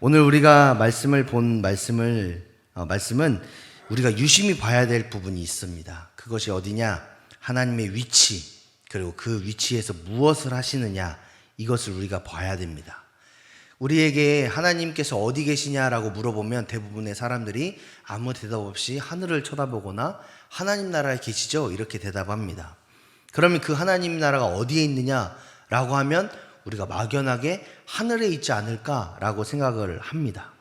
오늘 우리가 말씀은 우리가 유심히 봐야 될 부분이 있습니다. 그것이 어디냐? 하나님의 위치, 그리고 그 위치에서 무엇을 하시느냐, 이것을 우리가 봐야 됩니다. 우리에게 하나님께서 어디 계시냐라고 물어보면 대부분의 사람들이 아무 대답 없이 하늘을 쳐다보거나 하나님 나라에 계시죠? 이렇게 대답합니다. 그러면 그 하나님 나라가 어디에 있느냐라고 하면 우리가 막연하게 하늘에 있지 않을까라고 생각을 합니다.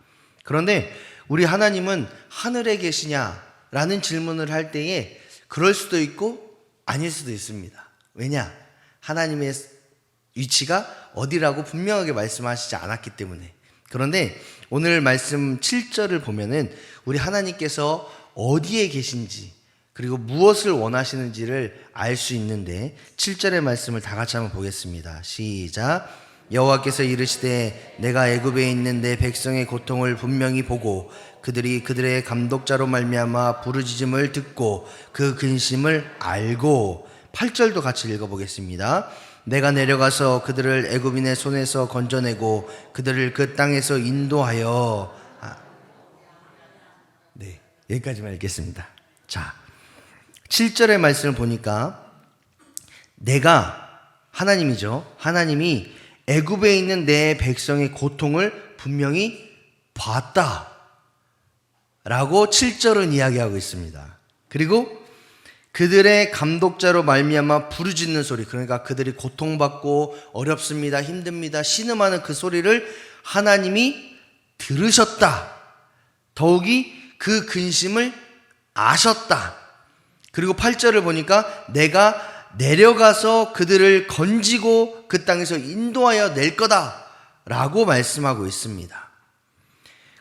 그런데 우리 하나님은 하늘에 계시냐라는 질문을 할 때에 그럴 수도 있고 아닐 수도 있습니다. 왜냐? 하나님의 위치가 어디라고 분명하게 말씀하시지 않았기 때문에. 그런데 오늘 말씀 7절을 보면은 우리 하나님께서 어디에 계신지 그리고 무엇을 원하시는지를 알 수 있는데 7절의 말씀을 다 같이 한번 보겠습니다. 시작. 여호와께서 이르시되 내가 애굽에 있는 내 백성의 고통을 분명히 보고 그들이 그들의 감독자로 말미암아 부르짖음을 듣고 그 근심을 알고. 8절도 같이 읽어보겠습니다. 내가 내려가서 그들을 애굽인의 손에서 건져내고 그들을 그 땅에서 인도하여. 네, 여기까지만 읽겠습니다. 자, 7절의 말씀을 보니까 내가, 하나님이죠, 하나님이 애굽에 있는 내 백성의 고통을 분명히 봤다 라고 7절은 이야기하고 있습니다. 그리고 그들의 감독자로 말미암아 부르짖는 소리, 그러니까 그들이 고통받고 어렵습니다, 힘듭니다, 신음하는 그 소리를 하나님이 들으셨다. 더욱이 그 근심을 아셨다. 그리고 8절을 보니까 내가 내려가서 그들을 건지고 그 땅에서 인도하여 낼 거다 라고 말씀하고 있습니다.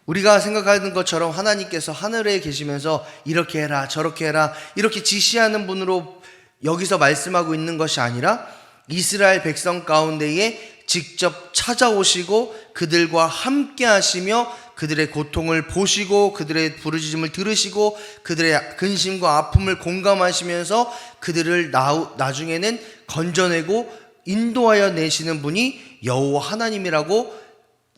우리가 생각하는 것처럼 하나님께서 하늘에 계시면서 이렇게 해라 저렇게 해라 이렇게 지시하는 분으로 여기서 말씀하고 있는 것이 아니라 이스라엘 백성 가운데에 직접 찾아오시고 그들과 함께 하시며 그들의 고통을 보시고 그들의 부르짖음을 들으시고 그들의 근심과 아픔을 공감하시면서 그들을 나중에는 건져내고 인도하여 내시는 분이 여호와 하나님이라고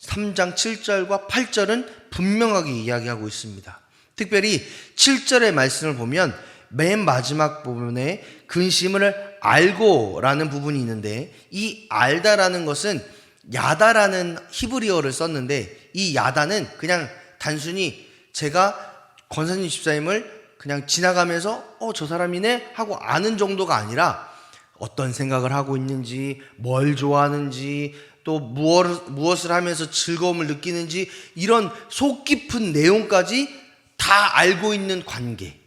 3장 7절과 8절은 분명하게 이야기하고 있습니다. 특별히 7절의 말씀을 보면 맨 마지막 부분에 근심을 알고 라는 부분이 있는데, 이 알다라는 것은 야다라는 히브리어를 썼는데, 이 야다는 그냥 단순히 제가 권사님 집사님을 그냥 지나가면서 저 사람이네 하고 아는 정도가 아니라 어떤 생각을 하고 있는지, 뭘 좋아하는지, 또 무엇을 하면서 즐거움을 느끼는지, 이런 속 깊은 내용까지 다 알고 있는 관계.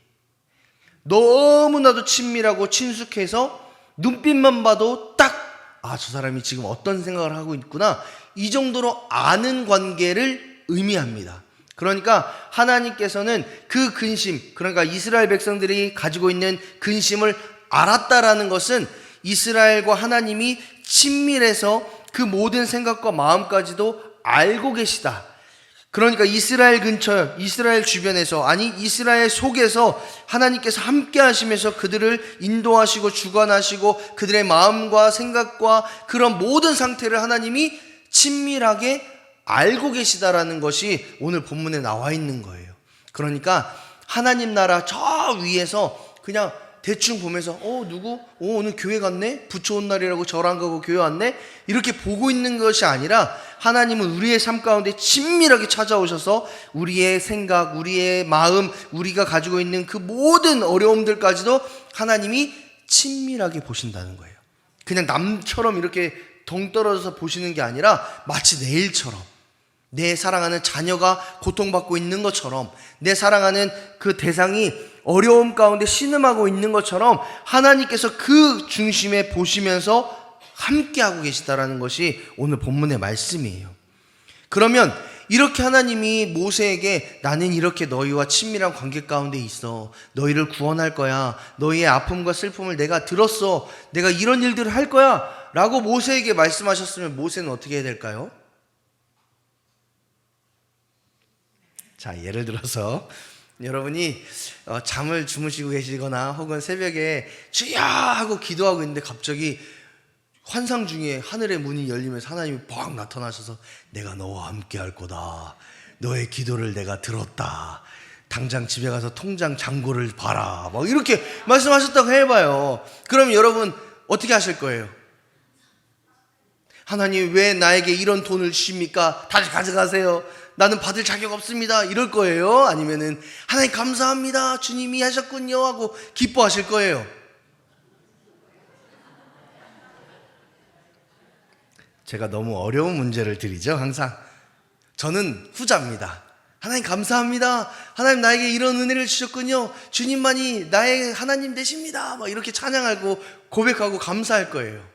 너무나도 친밀하고 친숙해서 눈빛만 봐도 딱 저 사람이 지금 어떤 생각을 하고 있구나, 이 정도로 아는 관계를 의미합니다. 그러니까 하나님께서는 그 근심, 그러니까 이스라엘 백성들이 가지고 있는 근심을 알았다라는 것은 이스라엘과 하나님이 친밀해서 그 모든 생각과 마음까지도 알고 계시다. 그러니까 이스라엘 근처, 이스라엘 주변에서, 아니 이스라엘 속에서 하나님께서 함께 하시면서 그들을 인도하시고 주관하시고 그들의 마음과 생각과 그런 모든 상태를 하나님이 친밀하게 알고 계시다라는 것이 오늘 본문에 나와 있는 거예요. 그러니까 하나님 나라 저 위에서 그냥 대충 보면서 누구? 오늘 교회 갔네? 부처 온 날이라고 절 안 가고 교회 왔네? 이렇게 보고 있는 것이 아니라 하나님은 우리의 삶 가운데 친밀하게 찾아오셔서 우리의 생각, 우리의 마음, 우리가 가지고 있는 그 모든 어려움들까지도 하나님이 친밀하게 보신다는 거예요. 그냥 남처럼 이렇게 동떨어져서 보시는 게 아니라 마치 내 일처럼, 내 사랑하는 자녀가 고통받고 있는 것처럼, 내 사랑하는 그 대상이 어려움 가운데 신음하고 있는 것처럼 하나님께서 그 중심에 보시면서 함께하고 계시다라는 것이 오늘 본문의 말씀이에요. 그러면 이렇게 하나님이 모세에게 나는 이렇게 너희와 친밀한 관계 가운데 있어, 너희를 구원할 거야, 너희의 아픔과 슬픔을 내가 들었어, 내가 이런 일들을 할 거야 라고 모세에게 말씀하셨으면 모세는 어떻게 해야 될까요? 자, 예를 들어서 여러분이 잠을 주무시고 계시거나 혹은 새벽에 주야 하고 기도하고 있는데 갑자기 환상 중에 하늘의 문이 열리면서 하나님이 뻥 나타나셔서 내가 너와 함께 할 거다. 너의 기도를 내가 들었다. 당장 집에 가서 통장 잔고를 봐라. 막 이렇게 말씀하셨다고 해봐요. 그럼 여러분 어떻게 하실 거예요? 하나님 왜 나에게 이런 돈을 주십니까? 다시 가져가세요. 나는 받을 자격 없습니다. 이럴 거예요? 아니면은 하나님 감사합니다. 주님이 하셨군요. 하고 기뻐하실 거예요? 제가 너무 어려운 문제를 드리죠. 항상 저는 후자입니다. 하나님 감사합니다. 하나님 나에게 이런 은혜를 주셨군요. 주님만이 나의 하나님 되십니다. 막 이렇게 찬양하고 고백하고 감사할 거예요.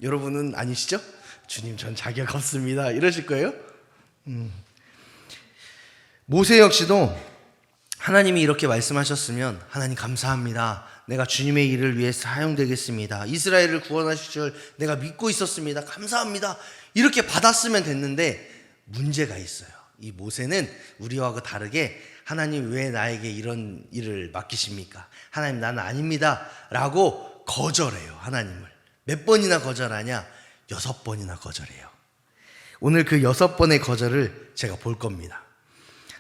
여러분은 아니시죠? 주님 전 자격 없습니다. 이러실 거예요? 모세 역시도 하나님이 이렇게 말씀하셨으면 하나님 감사합니다. 내가 주님의 일을 위해 사용되겠습니다. 이스라엘을 구원하실 줄 내가 믿고 있었습니다. 감사합니다. 이렇게 받았으면 됐는데 문제가 있어요. 이 모세는 우리와 다르게 하나님 왜 나에게 이런 일을 맡기십니까? 하나님 나는 아닙니다. 라고 거절해요. 하나님을. 몇 번이나 거절하냐? 6번이나 거절해요. 오늘 그 6번의 거절을 제가 볼 겁니다.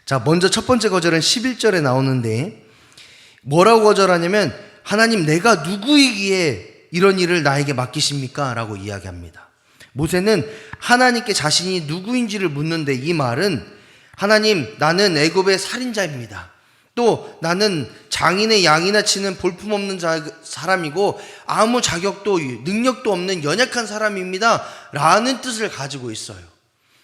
자, 먼저 첫 번째 거절은 11절에 나오는데 뭐라고 거절하냐면 하나님 내가 누구이기에 이런 일을 나에게 맡기십니까? 라고 이야기합니다. 모세는 하나님께 자신이 누구인지를 묻는데 이 말은 하나님 나는 애굽의 살인자입니다. 또 나는 장인의 양이나 치는 볼품없는 사람이고 아무 자격도 능력도 없는 연약한 사람입니다. 라는 뜻을 가지고 있어요.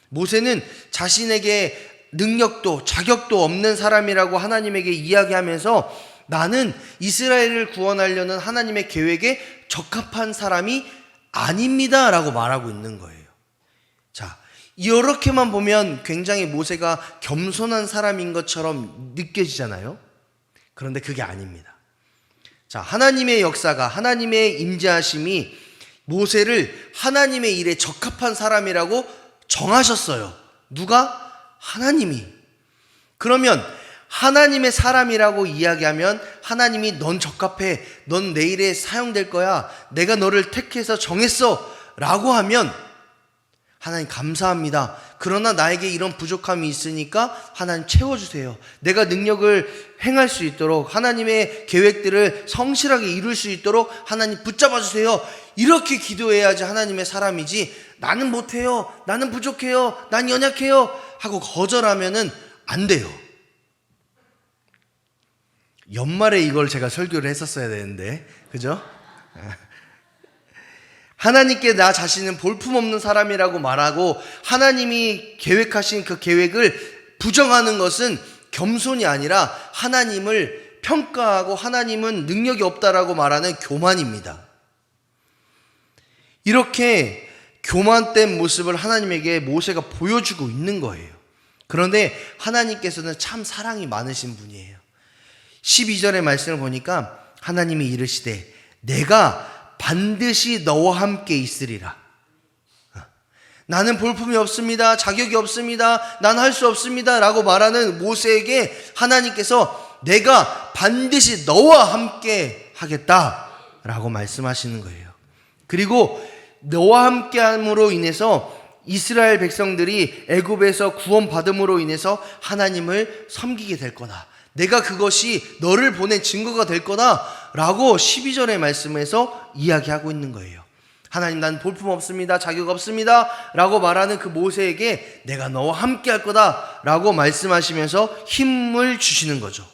모세는 자신에게 능력도 자격도 없는 사람이라고 하나님에게 이야기하면서 나는 이스라엘을 구원하려는 하나님의 계획에 적합한 사람이 아닙니다. 라고 말하고 있는 거예요. 자, 이렇게만 보면 굉장히 모세가 겸손한 사람인 것처럼 느껴지잖아요. 그런데 그게 아닙니다. 자, 하나님의 역사가 하나님의 임재하심이 모세를 하나님의 일에 적합한 사람이라고 정하셨어요. 누가? 하나님이. 그러면 하나님의 사람이라고 이야기하면 하나님이 넌 적합해. 넌 내 일에 사용될 거야. 내가 너를 택해서 정했어. 라고 하면 하나님 감사합니다. 그러나 나에게 이런 부족함이 있으니까 하나님 채워주세요. 내가 능력을 행할 수 있도록 하나님의 계획들을 성실하게 이룰 수 있도록 하나님 붙잡아 주세요. 이렇게 기도해야지 하나님의 사람이지 나는 못해요. 나는 부족해요. 난 연약해요. 하고 거절하면은 안 돼요. 연말에 이걸 제가 설교를 했었어야 되는데 그죠? 하나님께 나 자신은 볼품없는 사람이라고 말하고 하나님이 계획하신 그 계획을 부정하는 것은 겸손이 아니라 하나님을 평가하고 하나님은 능력이 없다라고 말하는 교만입니다. 이렇게 교만된 모습을 하나님에게 모세가 보여주고 있는 거예요. 그런데 하나님께서는 참 사랑이 많으신 분이에요. 12절의 말씀을 보니까 하나님이 이르시되 내가 반드시 너와 함께 있으리라. 나는 볼품이 없습니다. 자격이 없습니다. 난 할 수 없습니다. 라고 말하는 모세에게 하나님께서 내가 반드시 너와 함께 하겠다 라고 말씀하시는 거예요. 그리고 너와 함께 함으로 인해서 이스라엘 백성들이 애굽에서 구원받음으로 인해서 하나님을 섬기게 될 거다. 내가 그것이 너를 보낸 증거가 될 거다 라고 12절의 말씀에서 이야기하고 있는 거예요. 하나님 난 볼품 없습니다. 자격 없습니다. 라고 말하는 그 모세에게 내가 너와 함께 할 거다 라고 말씀하시면서 힘을 주시는 거죠.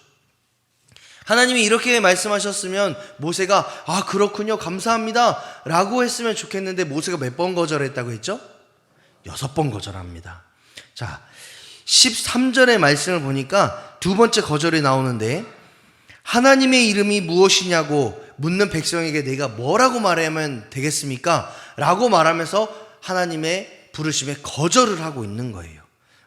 하나님이 이렇게 말씀하셨으면 모세가 아 그렇군요 감사합니다 라고 했으면 좋겠는데 모세가 몇 번 거절했다고 했죠? 6번 거절합니다. 자 13절의 말씀을 보니까 두 번째 거절이 나오는데 하나님의 이름이 무엇이냐고 묻는 백성에게 내가 뭐라고 말하면 되겠습니까? 라고 말하면서 하나님의 부르심에 거절을 하고 있는 거예요.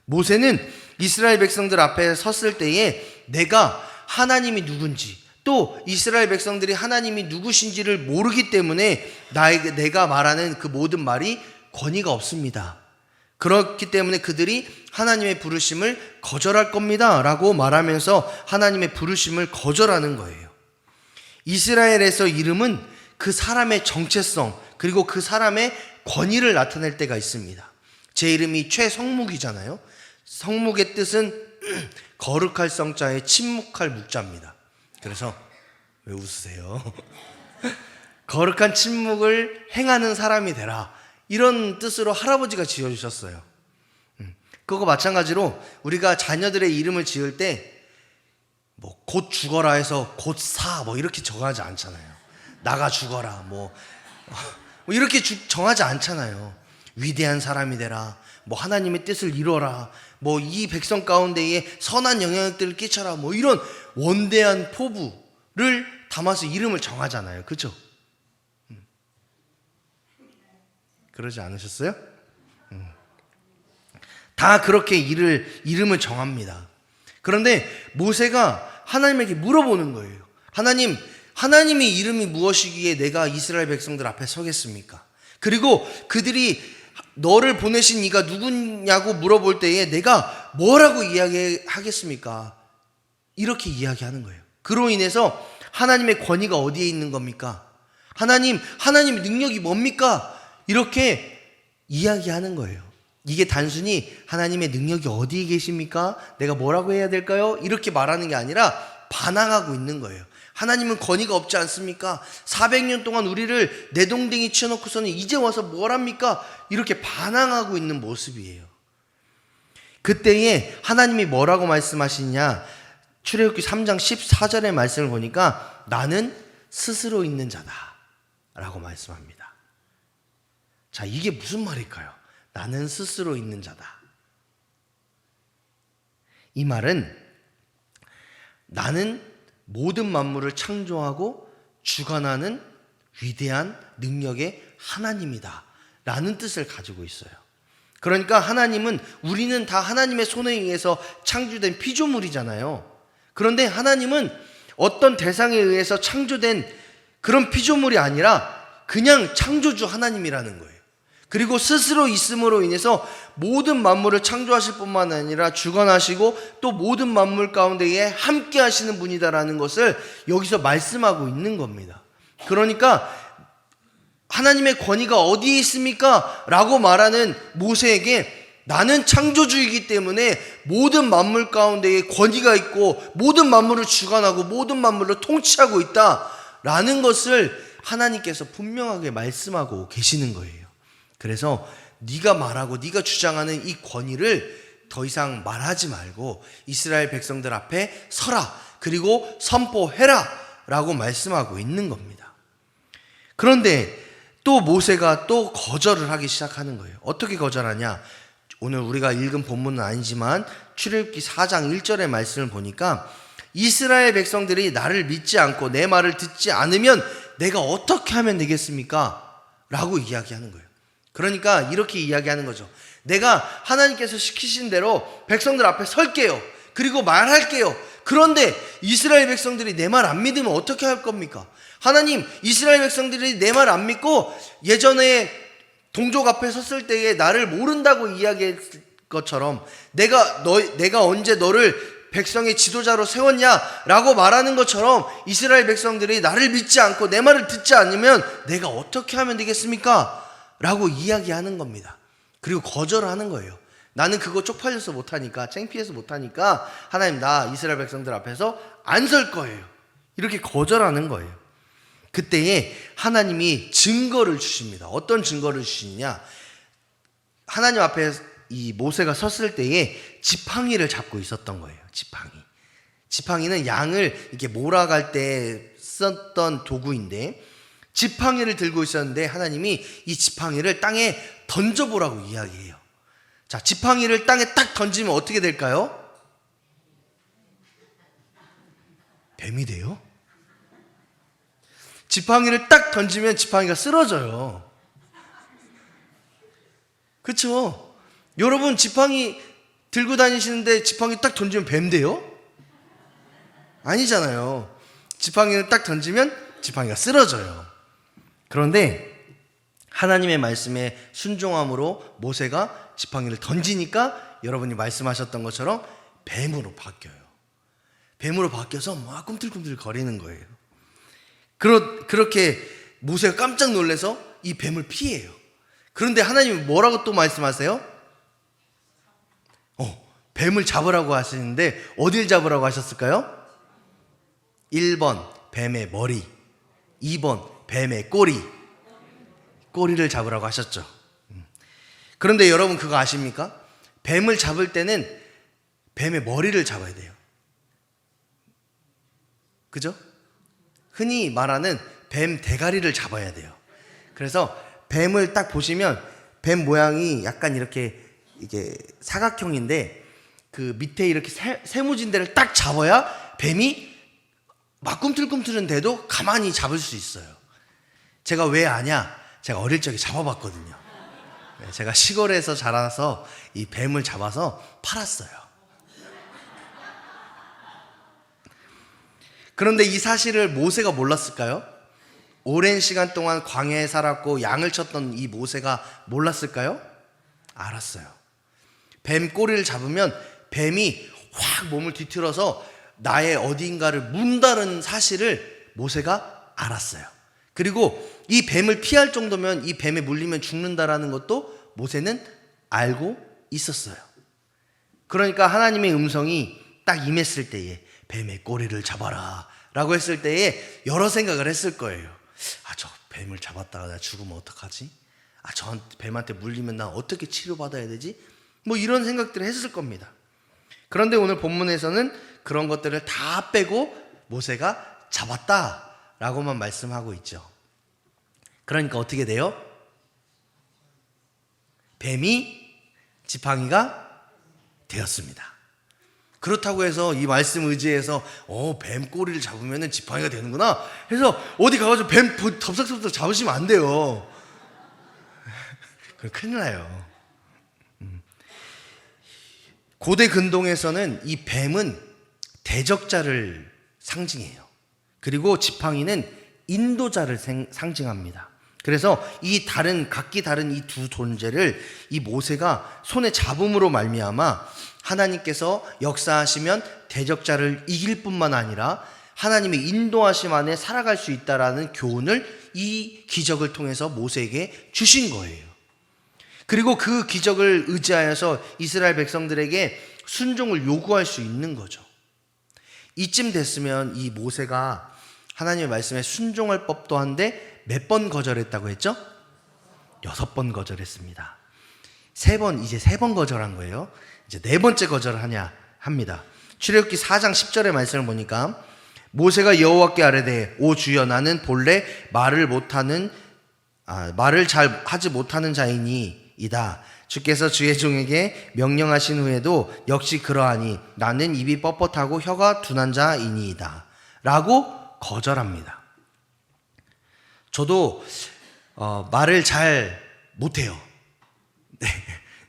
모세는 이스라엘 백성들 앞에 섰을 때에 내가 하나님이 누군지 또 이스라엘 백성들이 하나님이 누구신지를 모르기 때문에 내가 말하는 그 모든 말이 권위가 없습니다. 그렇기 때문에 그들이 하나님의 부르심을 거절할 겁니다 라고 말하면서 하나님의 부르심을 거절하는 거예요. 이스라엘에서 이름은 그 사람의 정체성 그리고 그 사람의 권위를 나타낼 때가 있습니다. 제 이름이 최성묵이잖아요. 성묵의 뜻은 거룩할 성자에 침묵할 묵자입니다. 그래서 왜 웃으세요? 거룩한 침묵을 행하는 사람이 되라, 이런 뜻으로 할아버지가 지어주셨어요. 그거 마찬가지로 우리가 자녀들의 이름을 지을 때 뭐 곧 죽어라 해서 곧 사 뭐 이렇게 정하지 않잖아요. 나가 죽어라 뭐 이렇게 정하지 않잖아요. 위대한 사람이 되라, 뭐 하나님의 뜻을 이뤄라, 뭐 이 백성 가운데에 선한 영향력들을 끼쳐라, 뭐 이런 원대한 포부를 담아서 이름을 정하잖아요. 그렇죠? 그러지 않으셨어요? 다 그렇게 이름을 정합니다. 그런데 모세가 하나님에게 물어보는 거예요. 하나님의 이름이 무엇이기에 내가 이스라엘 백성들 앞에 서겠습니까? 그리고 그들이 너를 보내신 이가 누구냐고 물어볼 때에 내가 뭐라고 이야기하겠습니까? 이렇게 이야기하는 거예요. 그로 인해서 하나님의 권위가 어디에 있는 겁니까? 하나님의 능력이 뭡니까? 이렇게 이야기하는 거예요. 이게 단순히 하나님의 능력이 어디에 계십니까? 내가 뭐라고 해야 될까요? 이렇게 말하는 게 아니라 반항하고 있는 거예요. 하나님은 권위가 없지 않습니까? 400년 동안 우리를 내동댕이 치워놓고서는 이제 와서 뭘 합니까? 이렇게 반항하고 있는 모습이에요. 그때에 하나님이 뭐라고 말씀하시냐? 출애굽기 3장 14절의 말씀을 보니까 나는 스스로 있는 자다 라고 말씀합니다. 자, 이게 무슨 말일까요? 나는 스스로 있는 자다. 이 말은 나는 모든 만물을 창조하고 주관하는 위대한 능력의 하나님이다 라는 뜻을 가지고 있어요. 그러니까 우리는 다 하나님의 손에 의해서 창조된 피조물이잖아요. 그런데 하나님은 어떤 대상에 의해서 창조된 그런 피조물이 아니라 그냥 창조주 하나님이라는 거예요. 그리고 스스로 있음으로 인해서 모든 만물을 창조하실 뿐만 아니라 주관하시고 또 모든 만물 가운데에 함께 하시는 분이다라는 것을 여기서 말씀하고 있는 겁니다. 그러니까 하나님의 권위가 어디에 있습니까? 라고 말하는 모세에게 나는 창조주이기 때문에 모든 만물 가운데에 권위가 있고 모든 만물을 주관하고 모든 만물을 통치하고 있다라는 것을 하나님께서 분명하게 말씀하고 계시는 거예요. 그래서 네가 말하고 네가 주장하는 이 권위를 더 이상 말하지 말고 이스라엘 백성들 앞에 서라, 그리고 선포해라 라고 말씀하고 있는 겁니다. 그런데 또 모세가 또 거절을 하기 시작하는 거예요. 어떻게 거절하냐? 오늘 우리가 읽은 본문은 아니지만 출애굽기 4장 1절의 말씀을 보니까 이스라엘 백성들이 나를 믿지 않고 내 말을 듣지 않으면 내가 어떻게 하면 되겠습니까? 라고 이야기하는 거예요. 그러니까 이렇게 이야기하는 거죠. 내가 하나님께서 시키신 대로 백성들 앞에 설게요. 그리고 말할게요. 그런데 이스라엘 백성들이 내 말 안 믿으면 어떻게 할 겁니까? 하나님, 이스라엘 백성들이 내 말 안 믿고 예전에 동족 앞에 섰을 때에 나를 모른다고 이야기했을 것처럼 내가 언제 너를 백성의 지도자로 세웠냐라고 말하는 것처럼 이스라엘 백성들이 나를 믿지 않고 내 말을 듣지 않으면 내가 어떻게 하면 되겠습니까? 라고 이야기하는 겁니다. 그리고 거절하는 거예요. 나는 그거 쪽팔려서 못하니까, 창피해서 못하니까 하나님, 나 이스라엘 백성들 앞에서 안 설 거예요. 이렇게 거절하는 거예요. 그때에 하나님이 증거를 주십니다. 어떤 증거를 주시느냐? 하나님 앞에 이 모세가 섰을 때에 지팡이를 잡고 있었던 거예요. 지팡이는 양을 이렇게 몰아갈 때 썼던 도구인데 지팡이를 들고 있었는데 하나님이 이 지팡이를 땅에 던져보라고 이야기해요. 자, 지팡이를 땅에 딱 던지면 어떻게 될까요? 뱀이 돼요? 지팡이를 딱 던지면 지팡이가 쓰러져요. 그렇죠? 여러분 지팡이 들고 다니시는데 지팡이 딱 던지면 뱀 돼요? 아니잖아요. 지팡이를 딱 던지면 지팡이가 쓰러져요. 그런데 하나님의 말씀에 순종함으로 모세가 지팡이를 던지니까 여러분이 말씀하셨던 것처럼 뱀으로 바뀌어요. 뱀으로 바뀌어서 막 꿈틀꿈틀 거리는 거예요. 그렇게 모세가 깜짝 놀라서 이 뱀을 피해요. 그런데 하나님이 뭐라고 또 말씀하세요? 뱀을 잡으라고 하시는데 어딜 잡으라고 하셨을까요? 1번 뱀의 머리, 2번 뱀의 꼬리를 잡으라고 하셨죠. 그런데 여러분 그거 아십니까? 뱀을 잡을 때는 뱀의 머리를 잡아야 돼요. 그죠? 흔히 말하는 뱀 대가리를 잡아야 돼요. 그래서 뱀을 딱 보시면 뱀 모양이 약간 이게 사각형인데 그 밑에 이렇게 세무진대를 딱 잡아야 뱀이 막 꿈틀꿈틀한데도 가만히 잡을 수 있어요. 제가 왜 아냐? 제가 어릴 적에 잡아봤거든요. 제가 시골에서 자라서 이 뱀을 잡아서 팔았어요. 그런데 이 사실을 모세가 몰랐을까요? 오랜 시간 동안 광야에 살았고 양을 쳤던 이 모세가 몰랐을까요? 알았어요. 뱀 꼬리를 잡으면 뱀이 확 몸을 뒤틀어서 나의 어딘가를 문다는 사실을 모세가 알았어요. 그리고 이 뱀을 피할 정도면 이 뱀에 물리면 죽는다라는 것도 모세는 알고 있었어요. 그러니까 하나님의 음성이 딱 임했을 때에 뱀의 꼬리를 잡아라 라고 했을 때에 여러 생각을 했을 거예요. 저 뱀을 잡았다가 나 죽으면 어떡하지? 저 뱀한테 물리면 나 어떻게 치료받아야 되지? 뭐 이런 생각들을 했을 겁니다. 그런데 오늘 본문에서는 그런 것들을 다 빼고 모세가 잡았다라고만 말씀하고 있죠. 그러니까 어떻게 돼요? 뱀이 지팡이가 되었습니다. 그렇다고 해서 이 말씀 의지해서 뱀 꼬리를 잡으면 지팡이가 되는구나 해서 어디 가가지고 뱀 덥석덥석 잡으시면 안 돼요. 큰일 나요. 고대 근동에서는 이 뱀은 대적자를 상징해요. 그리고 지팡이는 인도자를 상징합니다. 그래서 각기 다른 이 두 존재를 이 모세가 손에 잡음으로 말미암아 하나님께서 역사하시면 대적자를 이길 뿐만 아니라 하나님의 인도하심 안에 살아갈 수 있다라는 교훈을 이 기적을 통해서 모세에게 주신 거예요. 그리고 그 기적을 의지하여서 이스라엘 백성들에게 순종을 요구할 수 있는 거죠. 이쯤 됐으면 이 모세가 하나님의 말씀에 순종할 법도 한데 몇 번 거절했다고 했죠? 6번 거절했습니다. 이제 3번 거절한 거예요. 이제 4번째 거절하냐 합니다. 출애굽기 4장 10절의 말씀을 보니까 모세가 여호와께 아뢰되 오 주여 나는 본래 말을 잘 하지 못하는 자이니이다. 주께서 주의 종에게 명령하신 후에도 역시 그러하니 나는 입이 뻣뻣하고 혀가 둔한 자이니이다 라고 거절합니다. 저도 말을 잘 못해요. 네.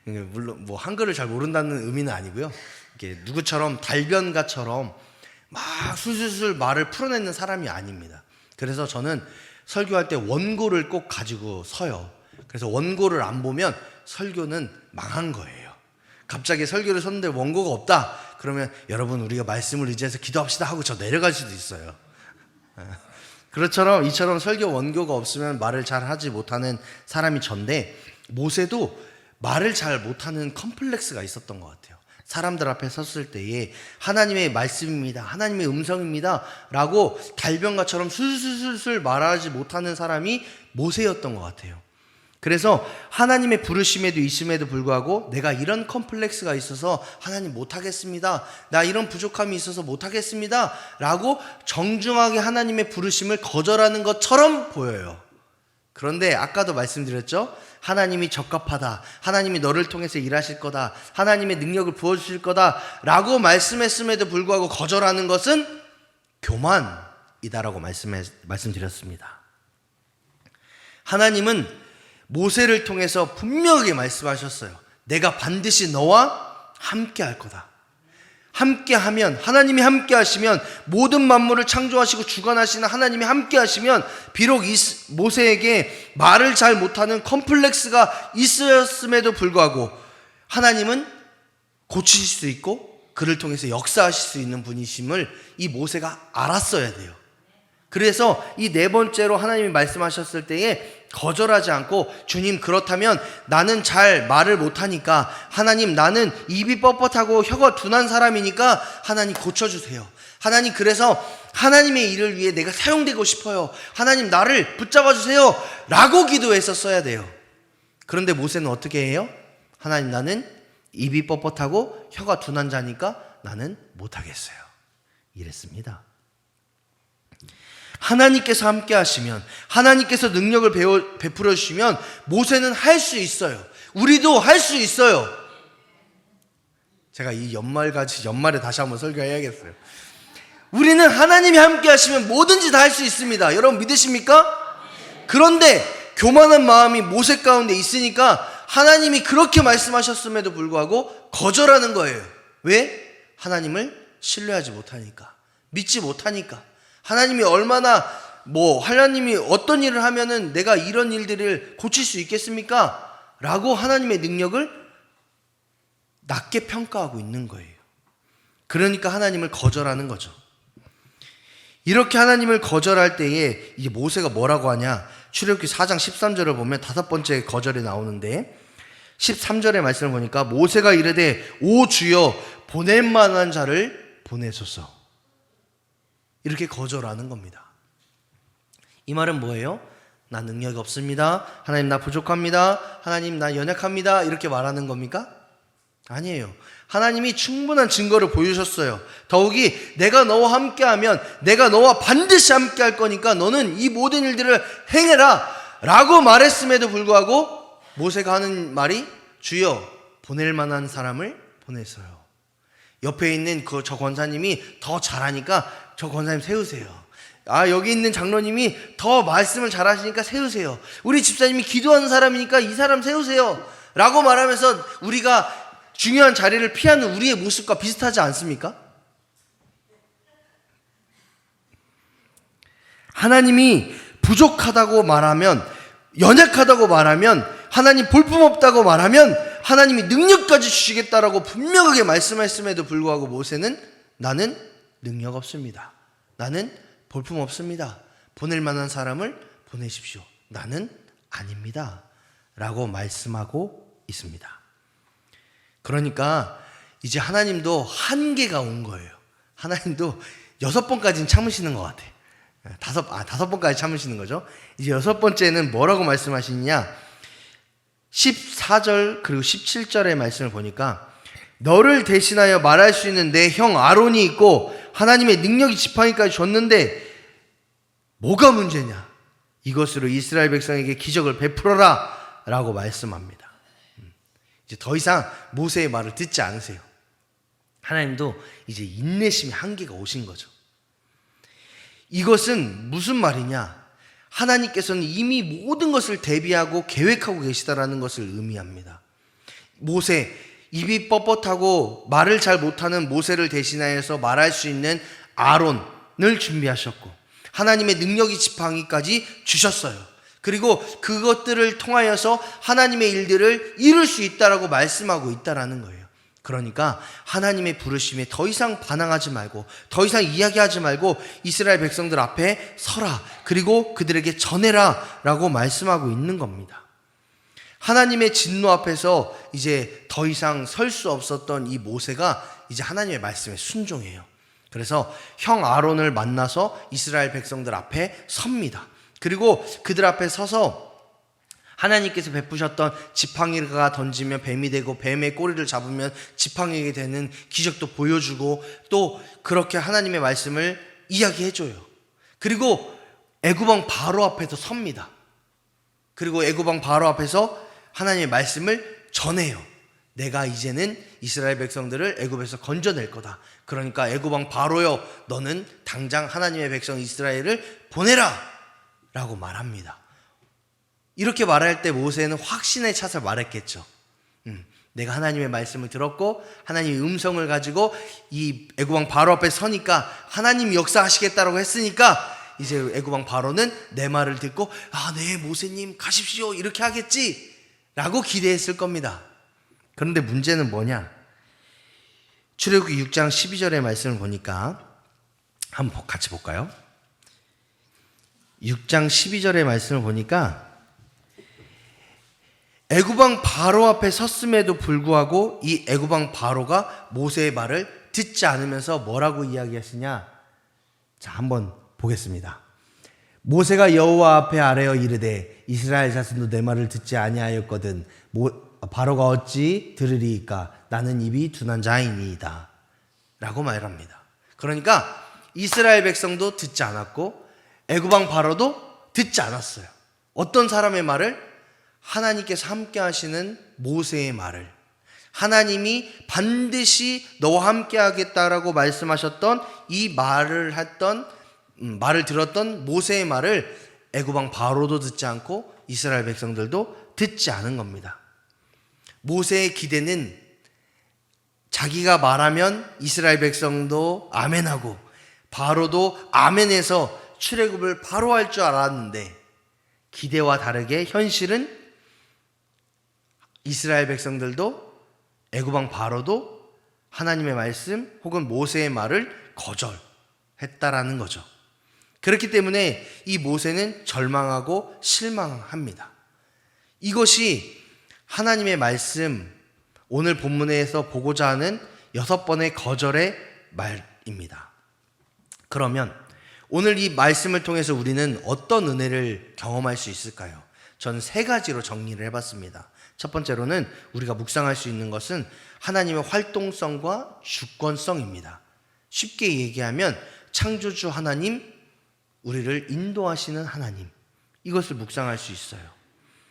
물론 뭐 한글을 잘 모른다는 의미는 아니고요. 이게 누구처럼 달변가처럼 막 술술술 말을 풀어내는 사람이 아닙니다. 그래서 저는 설교할 때 원고를 꼭 가지고 서요. 그래서 원고를 안 보면 설교는 망한 거예요. 갑자기 설교를 섰는데 원고가 없다 그러면 여러분 우리가 말씀을 의지해서 기도합시다 하고 저 내려갈 수도 있어요. 이처럼 설교 원고가 없으면 말을 잘 하지 못하는 사람이 전데 모세도 말을 잘 못하는 컴플렉스가 있었던 것 같아요. 사람들 앞에 섰을 때에 하나님의 말씀입니다, 하나님의 음성입니다 라고 달변가처럼 술술술술 말하지 못하는 사람이 모세였던 것 같아요. 그래서 하나님의 부르심에도 있음에도 불구하고 내가 이런 컴플렉스가 있어서 하나님 못하겠습니다, 나 이런 부족함이 있어서 못하겠습니다 라고 정중하게 하나님의 부르심을 거절하는 것처럼 보여요. 그런데 아까도 말씀드렸죠? 하나님이 적합하다, 하나님이 너를 통해서 일하실 거다, 하나님의 능력을 부어주실 거다 라고 말씀했음에도 불구하고 거절하는 것은 교만이다라고 말씀드렸습니다. 하나님은 모세를 통해서 분명하게 말씀하셨어요. 내가 반드시 너와 함께 할 거다. 함께하면, 하나님이 함께하시면, 모든 만물을 창조하시고 주관하시는 하나님이 함께하시면 비록 모세에게 말을 잘 못하는 컴플렉스가 있었음에도 불구하고 하나님은 고치실 수 있고 그를 통해서 역사하실 수 있는 분이심을 이 모세가 알았어야 돼요. 그래서 이 네 번째로 하나님이 말씀하셨을 때에 거절하지 않고, 주님 그렇다면 나는 잘 말을 못하니까, 하나님 나는 입이 뻣뻣하고 혀가 둔한 사람이니까 하나님 고쳐주세요. 하나님 그래서 하나님의 일을 위해 내가 사용되고 싶어요. 하나님 나를 붙잡아 주세요 라고 기도했었어야 돼요. 그런데 모세는 어떻게 해요? 하나님 나는 입이 뻣뻣하고 혀가 둔한 자니까 나는 못하겠어요 이랬습니다. 하나님께서 함께 하시면, 하나님께서 능력을 베풀어 주시면 모세는 할 수 있어요. 우리도 할 수 있어요. 제가 이 연말에 다시 한번 설교해야겠어요. 우리는 하나님이 함께 하시면 뭐든지 다 할 수 있습니다. 여러분 믿으십니까? 그런데 교만한 마음이 모세 가운데 있으니까 하나님이 그렇게 말씀하셨음에도 불구하고 거절하는 거예요. 왜? 하나님을 신뢰하지 못하니까, 믿지 못하니까. 하나님이 얼마나 하나님이 어떤 일을 하면은 내가 이런 일들을 고칠 수 있겠습니까? 라고 하나님의 능력을 낮게 평가하고 있는 거예요. 그러니까 하나님을 거절하는 거죠. 이렇게 하나님을 거절할 때에 이제 모세가 뭐라고 하냐? 출애굽기 4장 13절을 보면 다섯 번째 거절이 나오는데, 13절의 말씀을 보니까 모세가 이르되 오 주여 보낼 만한 자를 보내소서. 이렇게 거절하는 겁니다. 이 말은 뭐예요? 나 능력이 없습니다. 하나님 나 부족합니다. 하나님 나 연약합니다. 이렇게 말하는 겁니까? 아니에요. 하나님이 충분한 증거를 보여주셨어요. 더욱이 내가 너와 함께하면 내가 너와 반드시 함께할 거니까 너는 이 모든 일들을 행해라 라고 말했음에도 불구하고 모세가 하는 말이 주여 보낼 만한 사람을 보내서요. 옆에 있는 저 권사님이 더 잘하니까 저 권사님 세우세요. 여기 있는 장로님이 더 말씀을 잘하시니까 세우세요. 우리 집사님이 기도하는 사람이니까 이 사람 세우세요 라고 말하면서 우리가 중요한 자리를 피하는 우리의 모습과 비슷하지 않습니까? 하나님이 부족하다고 말하면, 연약하다고 말하면, 하나님 볼품없다고 말하면 하나님이 능력까지 주시겠다라고 분명하게 말씀했음에도 불구하고 모세는 나는 능력 없습니다. 나는 볼품 없습니다. 보낼 만한 사람을 보내십시오. 나는 아닙니다. 라고 말씀하고 있습니다. 그러니까 이제 하나님도 한계가 온 거예요. 하나님도 6번까지는 참으시는 것 같아. 5번까지 참으시는 거죠. 이제 6번째는 뭐라고 말씀하시느냐? 14절 그리고 17절의 말씀을 보니까 너를 대신하여 말할 수 있는 내 형 아론이 있고 하나님의 능력이 지팡이까지 줬는데 뭐가 문제냐? 이것으로 이스라엘 백성에게 기적을 베풀어라 라고 말씀합니다. 이제 더 이상 모세의 말을 듣지 않으세요. 하나님도 이제 인내심의 한계가 오신 거죠. 이것은 무슨 말이냐? 하나님께서는 이미 모든 것을 대비하고 계획하고 계시다라는 것을 의미합니다. 모세, 입이 뻣뻣하고 말을 잘 못하는 모세를 대신하여서 말할 수 있는 아론을 준비하셨고 하나님의 능력이 지팡이까지 주셨어요. 그리고 그것들을 통하여서 하나님의 일들을 이룰 수 있다라고 말씀하고 있다라는 거예요. 그러니까 하나님의 부르심에 더 이상 반항하지 말고 더 이상 이야기하지 말고 이스라엘 백성들 앞에 서라, 그리고 그들에게 전해라 라고 말씀하고 있는 겁니다. 하나님의 진노 앞에서 이제 더 이상 설 수 없었던 이 모세가 이제 하나님의 말씀에 순종해요. 그래서 형 아론을 만나서 이스라엘 백성들 앞에 섭니다. 그리고 그들 앞에 서서 하나님께서 베푸셨던 지팡이가 던지면 뱀이 되고 뱀의 꼬리를 잡으면 지팡이가 되는 기적도 보여주고 또 그렇게 하나님의 말씀을 이야기해줘요. 그리고 애굽왕 바로 앞에서 섭니다. 그리고 애굽왕 바로 앞에서 하나님의 말씀을 전해요. 내가 이제는 이스라엘 백성들을 애굽에서 건져낼 거다. 그러니까 애굽왕 바로여, 너는 당장 하나님의 백성 이스라엘을 보내라 라고 말합니다. 이렇게 말할 때 모세는 확신에 차서 말했겠죠. 내가 하나님의 말씀을 들었고 하나님의 음성을 가지고 이 애굽왕 바로 앞에 서니까 하나님이 역사하시겠다라고 했으니까 이제 애굽왕 바로는 내 말을 듣고 네 모세님 가십시오 이렇게 하겠지 라고 기대했을 겁니다. 그런데 문제는 뭐냐? 출애굽기 6장 12절의 말씀을 보니까 한번 같이 볼까요? 6장 12절의 말씀을 보니까 애굽왕 바로 앞에 섰음에도 불구하고 이 애굽왕 바로가 모세의 말을 듣지 않으면서 뭐라고 이야기하시냐? 자, 한번 보겠습니다. 모세가 여호와 앞에 아뢰어 이르되 이스라엘 자손도 내 말을 듣지 아니하였거든 바로가 어찌 들으리이까? 나는 입이 둔한 자이니이다 라고 말합니다. 그러니까 이스라엘 백성도 듣지 않았고 애굽왕 바로도 듣지 않았어요. 어떤 사람의 말을? 하나님께서 함께 하시는 모세의 말을, 하나님이 반드시 너와 함께 하겠다라고 말씀하셨던 이 말을 들었던 모세의 말을 애굽왕 바로도 듣지 않고 이스라엘 백성들도 듣지 않은 겁니다. 모세의 기대는 자기가 말하면 이스라엘 백성도 아멘하고 바로도 아멘해서 출애굽을 바로 할 줄 알았는데, 기대와 다르게 현실은 이스라엘 백성들도 애굽왕 바로도 하나님의 말씀 혹은 모세의 말을 거절했다라는 거죠. 그렇기 때문에 이 모세는 절망하고 실망합니다. 이것이 하나님의 말씀, 오늘 본문에서 보고자 하는 6번의 거절의 말입니다. 그러면 오늘 이 말씀을 통해서 우리는 어떤 은혜를 경험할 수 있을까요? 전 3가지로 정리를 해봤습니다. 첫 번째로는 우리가 묵상할 수 있는 것은 하나님의 활동성과 주권성입니다. 쉽게 얘기하면 창조주 하나님, 우리를 인도하시는 하나님, 이것을 묵상할 수 있어요.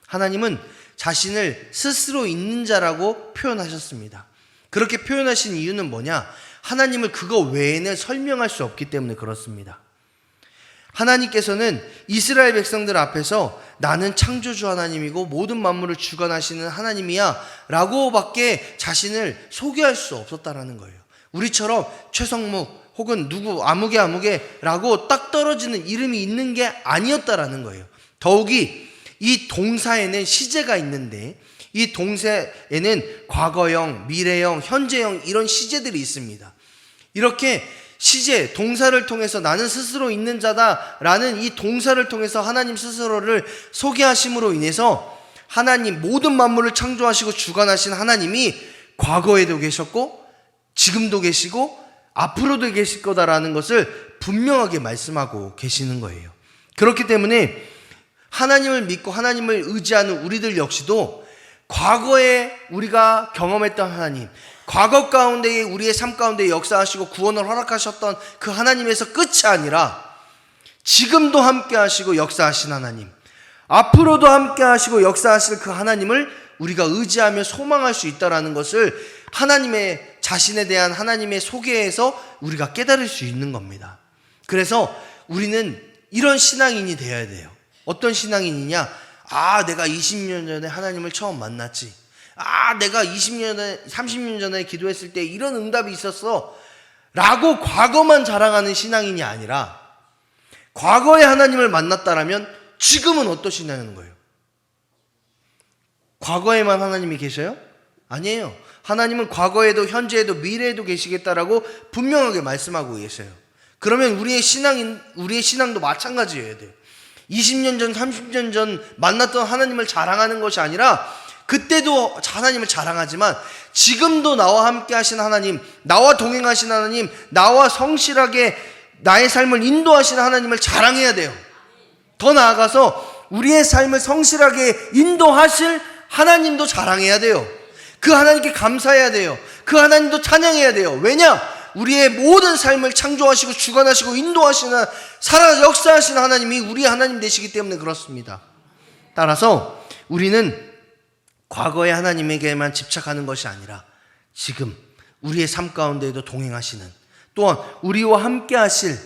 하나님은 자신을 스스로 있는 자라고 표현하셨습니다. 그렇게 표현하신 이유는 뭐냐? 하나님을 그거 외에는 설명할 수 없기 때문에 그렇습니다. 하나님께서는 이스라엘 백성들 앞에서 나는 창조주 하나님이고 모든 만물을 주관하시는 하나님이야 라고밖에 자신을 소개할 수 없었다라는 거예요. 우리처럼 최성묵 혹은 누구 아무개 라고 딱 떨어지는 이름이 있는 게 아니었다라는 거예요. 더욱이 이 동사에는 시제가 있는데 이 동사에는 과거형, 미래형, 현재형 이런 시제들이 있습니다. 이렇게 시제, 동사를 통해서 나는 스스로 있는 자다라는 이 동사를 통해서 하나님 스스로를 소개하심으로 인해서 하나님, 모든 만물을 창조하시고 주관하신 하나님이 과거에도 계셨고 지금도 계시고 앞으로도 계실 거다라는 것을 분명하게 말씀하고 계시는 거예요. 그렇기 때문에 하나님을 믿고 하나님을 의지하는 우리들 역시도 과거에 우리가 경험했던 하나님, 과거 가운데에 우리의 삶 가운데 역사하시고 구원을 허락하셨던 그 하나님에서 끝이 아니라 지금도 함께 하시고 역사하신 하나님, 앞으로도 함께 하시고 역사하실 그 하나님을 우리가 의지하며 소망할 수 있다는 것을 하나님의 자신에 대한 하나님의 소개에서 우리가 깨달을 수 있는 겁니다. 그래서 우리는 이런 신앙인이 되어야 돼요. 어떤 신앙인이냐? 내가 20년 전에 하나님을 처음 만났지. 내가 20년 전에, 30년 전에 기도했을 때 이런 응답이 있었어 라고 과거만 자랑하는 신앙인이 아니라 과거에 하나님을 만났다라면 지금은 어떠시냐는 거예요. 과거에만 하나님이 계셔요? 아니에요. 하나님은 과거에도 현재에도 미래에도 계시겠다라고 분명하게 말씀하고 계세요. 그러면 우리의 신앙도 마찬가지여야 돼요. 20년 전, 30년 전 만났던 하나님을 자랑하는 것이 아니라 그때도 하나님을 자랑하지만 지금도 나와 함께 하신 하나님, 나와 동행하신 하나님, 나와 성실하게 나의 삶을 인도하시는 하나님을 자랑해야 돼요. 더 나아가서 우리의 삶을 성실하게 인도하실 하나님도 자랑해야 돼요. 그 하나님께 감사해야 돼요. 그 하나님도 찬양해야 돼요. 왜냐? 우리의 모든 삶을 창조하시고 주관하시고 인도하시는 역사하시는 하나님이 우리의 하나님 되시기 때문에 그렇습니다. 따라서 우리는 과거의 하나님에게만 집착하는 것이 아니라 지금 우리의 삶 가운데에도 동행하시는, 또한 우리와 함께 하실,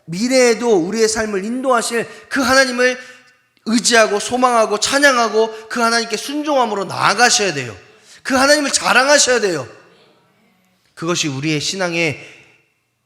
미래에도 우리의 삶을 인도하실 그 하나님을 의지하고 소망하고 찬양하고 그 하나님께 순종함으로 나아가셔야 돼요. 그 하나님을 자랑하셔야 돼요. 그것이 우리의 신앙의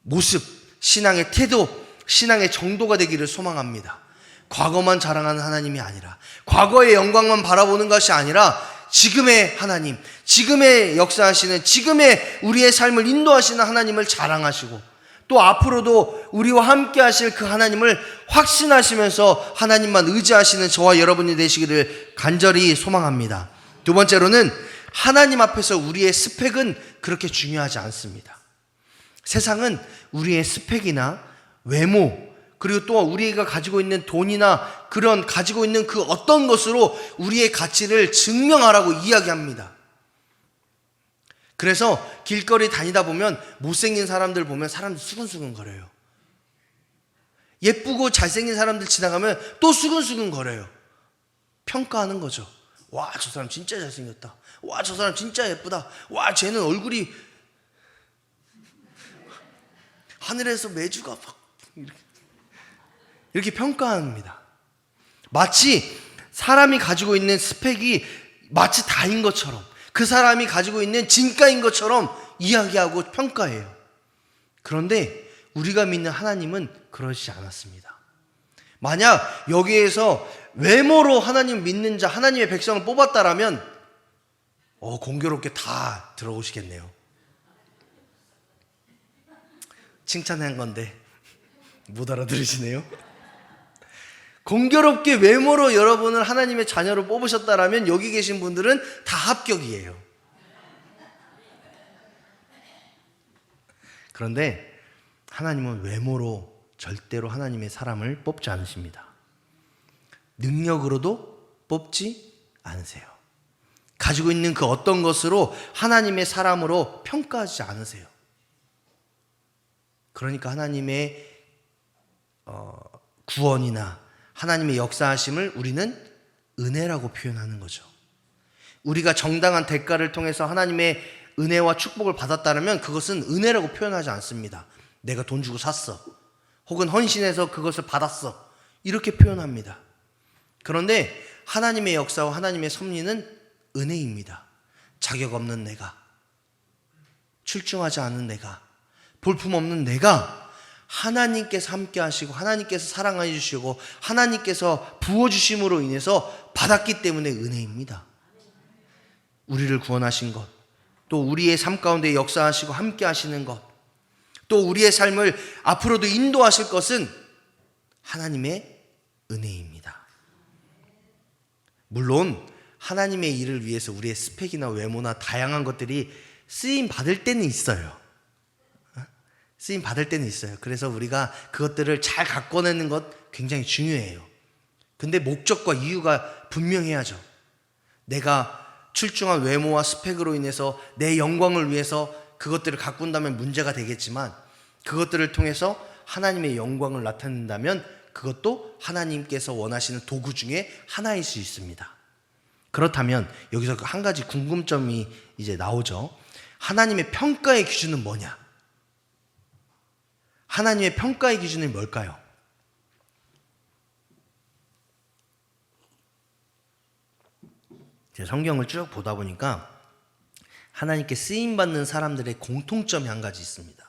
모습, 신앙의 태도, 신앙의 정도가 되기를 소망합니다. 과거만 자랑하는 하나님이 아니라, 과거의 영광만 바라보는 것이 아니라 지금의 하나님, 지금의 역사하시는, 지금의 우리의 삶을 인도하시는 하나님을 자랑하시고 또 앞으로도 우리와 함께 하실 그 하나님을 확신하시면서 하나님만 의지하시는 저와 여러분이 되시기를 간절히 소망합니다. 두 번째로는 하나님 앞에서 우리의 스펙은 그렇게 중요하지 않습니다. 세상은 우리의 스펙이나 외모, 그리고 또 우리가 가지고 있는 돈이나 그런 가지고 있는 그 어떤 것으로 우리의 가치를 증명하라고 이야기합니다. 그래서 길거리 다니다 보면 못생긴 사람들 보면 사람들 수근수근 거려요. 예쁘고 잘생긴 사람들 지나가면 또 수근수근 거려요. 평가하는 거죠. 와, 저 사람 진짜 잘생겼다. 와, 저 사람 진짜 예쁘다. 와, 쟤는 얼굴이 하늘에서 메주가 막 이렇게 평가합니다. 마치 사람이 가지고 있는 스펙이 마치 다인 것처럼, 그 사람이 가지고 있는 진가인 것처럼 이야기하고 평가해요. 그런데 우리가 믿는 하나님은 그러지 않았습니다. 만약 여기에서 외모로 하나님 믿는 자, 하나님의 백성을 뽑았다라면 공교롭게 다 들어오시겠네요. 칭찬한 건데 못 알아들으시네요. 공교롭게 외모로 여러분을 하나님의 자녀로 뽑으셨다라면 여기 계신 분들은 다 합격이에요. 그런데 하나님은 외모로 절대로 하나님의 사람을 뽑지 않으십니다. 능력으로도 뽑지 않으세요. 가지고 있는 그 어떤 것으로 하나님의 사람으로 평가하지 않으세요. 그러니까 하나님의 구원이나 하나님의 역사하심을 우리는 은혜라고 표현하는 거죠. 우리가 정당한 대가를 통해서 하나님의 은혜와 축복을 받았다면 그것은 은혜라고 표현하지 않습니다. 내가 돈 주고 샀어. 혹은 헌신해서 그것을 받았어. 이렇게 표현합니다. 그런데 하나님의 역사와 하나님의 섭리는 은혜입니다. 자격 없는 내가, 출중하지 않은 내가, 볼품없는 내가 하나님께서 함께 하시고 하나님께서 사랑해 주시고 하나님께서 부어주심으로 인해서 받았기 때문에 은혜입니다. 우리를 구원하신 것, 또 우리의 삶 가운데 역사하시고 함께 하시는 것, 또 우리의 삶을 앞으로도 인도하실 것은 하나님의 은혜입니다. 물론 하나님의 일을 위해서 우리의 스펙이나 외모나 다양한 것들이 쓰임 받을 때는 있어요. 쓰임 받을 때는 있어요. 그래서 우리가 그것들을 잘 가꿔내는 것 굉장히 중요해요. 근데 목적과 이유가 분명해야죠. 내가 출중한 외모와 스펙으로 인해서 내 영광을 위해서 그것들을 가꾼다면 문제가 되겠지만, 그것들을 통해서 하나님의 영광을 나타낸다면 그것도 하나님께서 원하시는 도구 중에 하나일 수 있습니다. 그렇다면 여기서 한 가지 궁금점이 이제 나오죠. 하나님의 평가의 기준은 뭐냐? 하나님의 평가의 기준이 뭘까요? 제가 성경을 쭉 보다 보니까 하나님께 쓰임받는 사람들의 공통점이 한 가지 있습니다.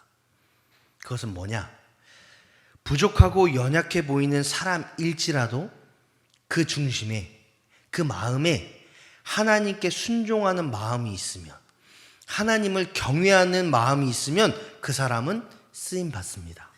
그것은 뭐냐? 부족하고 연약해 보이는 사람일지라도 그 중심에, 그 마음에 하나님께 순종하는 마음이 있으면, 하나님을 경외하는 마음이 있으면 그 사람은 쓰임받습니다.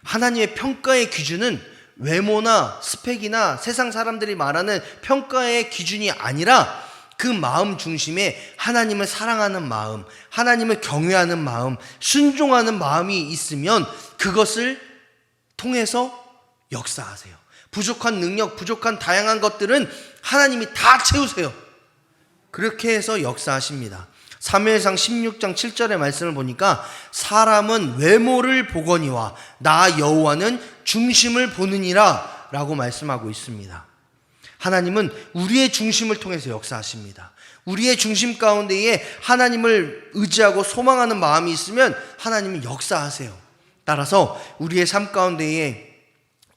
하나님의 평가의 기준은 외모나 스펙이나 세상 사람들이 말하는 평가의 기준이 아니라 그 마음 중심에 하나님을 사랑하는 마음, 하나님을 경외하는 마음, 순종하는 마음이 있으면 그것을 통해서 역사하세요. 부족한 능력, 부족한 다양한 것들은 하나님이 다 채우세요. 그렇게 해서 역사하십니다. 사무엘상 16장 7절의 말씀을 보니까 사람은 외모를 보거니와 나 여호와는 중심을 보느니라 라고 말씀하고 있습니다. 하나님은 우리의 중심을 통해서 역사하십니다. 우리의 중심 가운데에 하나님을 의지하고 소망하는 마음이 있으면 하나님은 역사하세요. 따라서 우리의 삶 가운데에,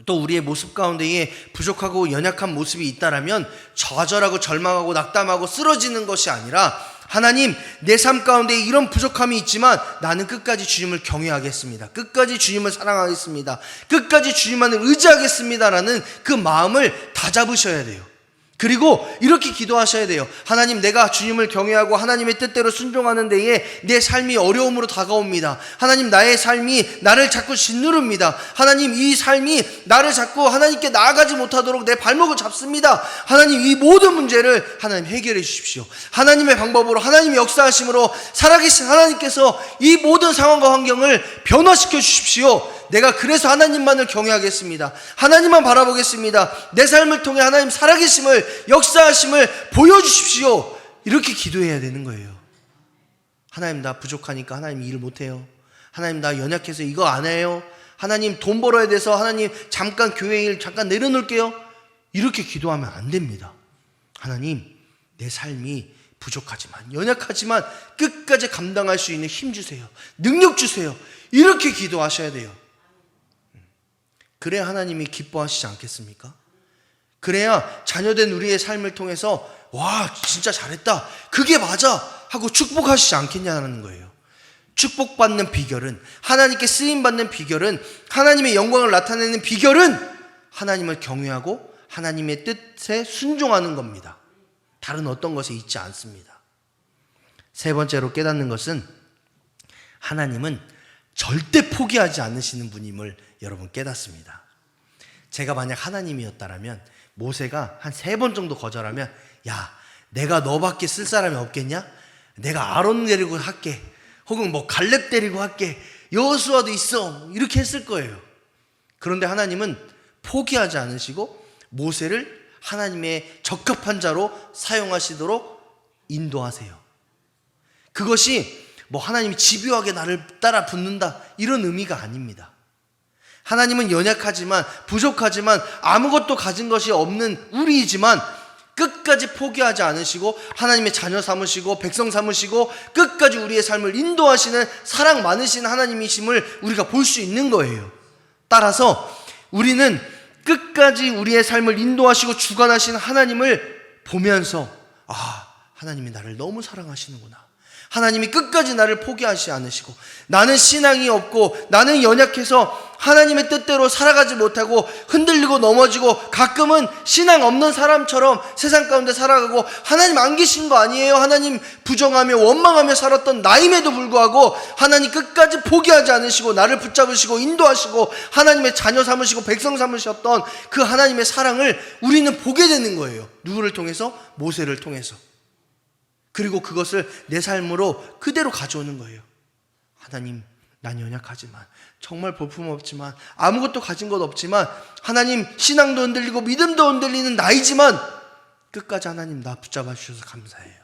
또 우리의 모습 가운데에 부족하고 연약한 모습이 있다라면 좌절하고 절망하고 낙담하고 쓰러지는 것이 아니라, 하나님, 내 삶 가운데 이런 부족함이 있지만 나는 끝까지 주님을 경외하겠습니다. 끝까지 주님을 사랑하겠습니다. 끝까지 주님만을 의지하겠습니다라는 그 마음을 다잡으셔야 돼요. 그리고 이렇게 기도하셔야 돼요. 하나님, 내가 주님을 경외하고 하나님의 뜻대로 순종하는 데에 내 삶이 어려움으로 다가옵니다. 하나님, 나의 삶이 나를 자꾸 짓누릅니다. 하나님, 이 삶이 나를 자꾸 하나님께 나아가지 못하도록 내 발목을 잡습니다. 하나님, 이 모든 문제를 하나님 해결해 주십시오. 하나님의 방법으로, 하나님의 역사하심으로 살아계신 하나님께서 이 모든 상황과 환경을 변화시켜 주십시오. 내가 그래서 하나님만을 경외하겠습니다. 하나님만 바라보겠습니다. 내 삶을 통해 하나님 살아계심을, 역사하심을 보여주십시오. 이렇게 기도해야 되는 거예요. 하나님, 나 부족하니까 하나님 일을 못해요. 하나님, 나 연약해서 이거 안 해요. 하나님, 돈 벌어야 돼서 하나님 잠깐 교회 일 잠깐 내려놓을게요. 이렇게 기도하면 안 됩니다. 하나님, 내 삶이 부족하지만, 연약하지만 끝까지 감당할 수 있는 힘 주세요. 능력 주세요. 이렇게 기도하셔야 돼요. 그래야 하나님이 기뻐하시지 않겠습니까? 그래야 자녀된 우리의 삶을 통해서 와, 진짜 잘했다, 그게 맞아 하고 축복하시지 않겠냐는 거예요. 축복받는 비결은, 하나님께 쓰임받는 비결은, 하나님의 영광을 나타내는 비결은 하나님을 경외하고 하나님의 뜻에 순종하는 겁니다. 다른 어떤 것에 있지 않습니다. 세 번째로 깨닫는 것은 하나님은 절대 포기하지 않으시는 분임을 여러분 깨닫습니다. 제가 만약 하나님이었다면 모세가 한 3번 정도 거절하면, 야, 내가 너밖에 쓸 사람이 없겠냐? 내가 아론 데리고 할게, 혹은 뭐 갈렙 데리고 할게, 여호수아도 있어, 이렇게 했을 거예요. 그런데 하나님은 포기하지 않으시고 모세를 하나님의 적합한 자로 사용하시도록 인도하세요. 그것이 뭐 하나님이 집요하게 나를 따라 붙는다, 이런 의미가 아닙니다. 하나님은 연약하지만, 부족하지만, 아무것도 가진 것이 없는 우리이지만 끝까지 포기하지 않으시고 하나님의 자녀 삼으시고 백성 삼으시고 끝까지 우리의 삶을 인도하시는 사랑 많으신 하나님이심을 우리가 볼 수 있는 거예요. 따라서 우리는 끝까지 우리의 삶을 인도하시고 주관하시는 하나님을 보면서, 아, 하나님이 나를 너무 사랑하시는구나. 하나님이 끝까지 나를 포기하지 않으시고, 나는 신앙이 없고 나는 연약해서 하나님의 뜻대로 살아가지 못하고 흔들리고 넘어지고 가끔은 신앙 없는 사람처럼 세상 가운데 살아가고 하나님 안 계신 거 아니에요? 하나님 부정하며 원망하며 살았던 나임에도 불구하고 하나님 끝까지 포기하지 않으시고 나를 붙잡으시고 인도하시고 하나님의 자녀 삼으시고 백성 삼으셨던 그 하나님의 사랑을 우리는 보게 되는 거예요. 누구를 통해서? 모세를 통해서. 그리고 그것을 내 삶으로 그대로 가져오는 거예요. 하나님, 난 연약하지만, 정말 볼품없지만, 아무것도 가진 것 없지만, 하나님 신앙도 흔들리고 믿음도 흔들리는 나이지만 끝까지 하나님 나 붙잡아 주셔서 감사해요.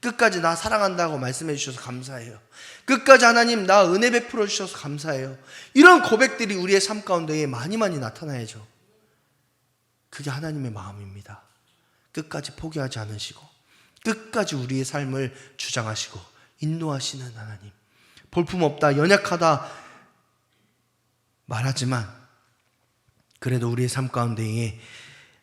끝까지 나 사랑한다고 말씀해 주셔서 감사해요. 끝까지 하나님 나 은혜 베풀어 주셔서 감사해요. 이런 고백들이 우리의 삶 가운데에 많이 나타나야죠. 그게 하나님의 마음입니다. 끝까지 포기하지 않으시고 끝까지 우리의 삶을 주장하시고 인도하시는 하나님. 볼품없다, 연약하다 말하지만 그래도 우리의 삶 가운데에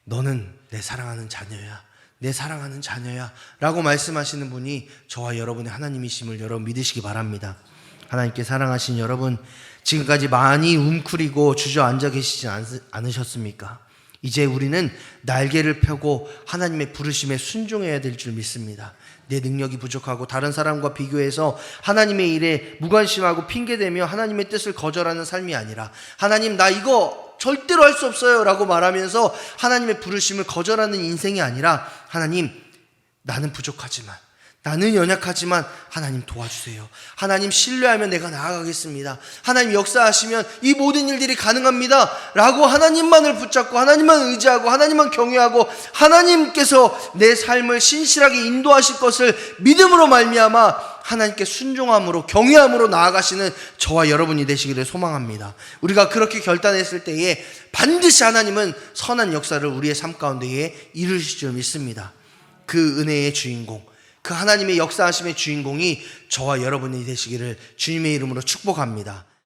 너는 내 사랑하는 자녀야, 내 사랑하는 자녀야 라고 말씀하시는 분이 저와 여러분의 하나님이심을 여러분 믿으시기 바랍니다. 하나님께 사랑하신 여러분, 지금까지 많이 웅크리고 주저앉아 계시지 않으셨습니까? 이제 우리는 날개를 펴고 하나님의 부르심에 순종해야 될 줄 믿습니다. 내 능력이 부족하고 다른 사람과 비교해서 하나님의 일에 무관심하고 핑계대며 하나님의 뜻을 거절하는 삶이 아니라, 하나님 나 이거 절대로 할 수 없어요 라고 말하면서 하나님의 부르심을 거절하는 인생이 아니라, 하나님 나는 부족하지만, 나는 연약하지만 하나님 도와주세요. 하나님 신뢰하면 내가 나아가겠습니다. 하나님 역사하시면 이 모든 일들이 가능합니다 라고 하나님만을 붙잡고 하나님만 의지하고 하나님만 경외하고 하나님께서 내 삶을 신실하게 인도하실 것을 믿음으로 말미암아 하나님께 순종함으로 경외함으로 나아가시는 저와 여러분이 되시기를 소망합니다. 우리가 그렇게 결단했을 때에 반드시 하나님은 선한 역사를 우리의 삶 가운데에 이루실 줄 믿습니다. 그 은혜의 주인공, 그 하나님의 역사하심의 주인공이 저와 여러분이 되시기를 주님의 이름으로 축복합니다.